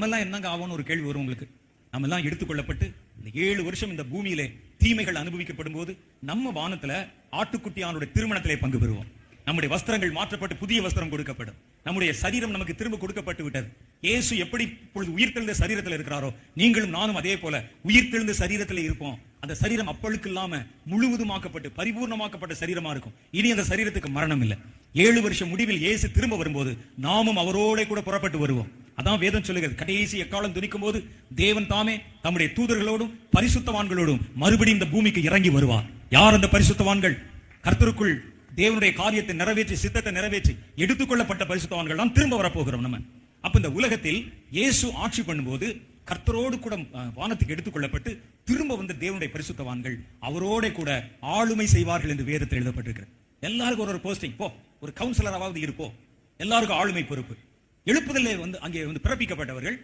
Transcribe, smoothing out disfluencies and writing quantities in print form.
நம்ம எல்லாம் என்னங்க ஆகும்னு ஒரு கேள்வி வரும் உங்களுக்கு. நம்ம எல்லாம் எடுத்துக்கொள்ளப்பட்டு இந்த 7 வருஷம் இந்த பூமியிலே தீமைகள் அனுபவிக்கப்படும் போது நம்ம வானத்துல ஆட்டுக்குட்டியானுடைய திருமணத்திலே பங்கு பெறுவோம். நம்முடைய வஸ்திரங்கள் மாற்றப்பட்டு புதிய வஸ்திரம் கொடுக்கப்படும். நம்முடைய சரீரம் நமக்கு திரும்ப கொடுக்கப்பட்டு விட்டது. இயேசு எப்படி இப்பொழுது உயிர்த்தெழுந்த சரீரத்தில் இருக்கிறாரோ, நீங்களும் நானும் அதே போல உயிர்த்தெழுந்த சரீரத்தில் இருப்போம். அந்த சரீரம் அப்பழுக்கு இல்லாம முழுவதுமாக்கப்பட்டு பரிபூர்ணமாக்கப்பட்ட சரீரமா இருக்கும். இனி அந்த சரீரத்துக்கு மரணம் இல்லை. 7 வருஷம் முடிவில் இயேசு திரும்ப வரும்போது நாமும் அவரோட கூட புறப்பட்டு வருவோம். அதான் வேதம் சொல்லுகிறது. கடைசி எக்காலம் துணிக்கும் போது தேவன் தாமே தம்முடைய தூதர்களோடும் பரிசுத்தவான்களோடும் மறுபடியும் இந்த பூமிக்கு இறங்கி வருவார். யார் அந்த பரிசுத்தவான்கள்? கர்த்தருக்குள் தேவனுடைய காரியத்தை நிறைவேற்றி சித்தத்தை நிறைவேற்றி எடுத்துக்கொள்ளப்பட்ட பரிசுத்தவான்கள் தான் திரும்ப வரப்போகிறோம் நம்ம. அப்ப இந்த உலகத்தில் இயேசு ஆட்சி பண்ணும்போது கர்த்தரோடு கூட வானத்துக்கு எடுத்துக்கொள்ளப்பட்டு திரும்ப வந்த தேவனுடைய பரிசுத்தவான்கள் அவரோட கூட ஆளுமை செய்வார்கள் என்று வேதத்தில் எழுதப்பட்டிருக்கிறது. எல்லாருக்கும் ஒரு போஸ்டிங், போ ஒரு கவுன்சிலராவது இருப்போ, எல்லாருக்கும் ஆளுமை பொறுப்பு. எழுப்புதலே அங்கே பிறப்பிக்கப்பட்டவர்கள்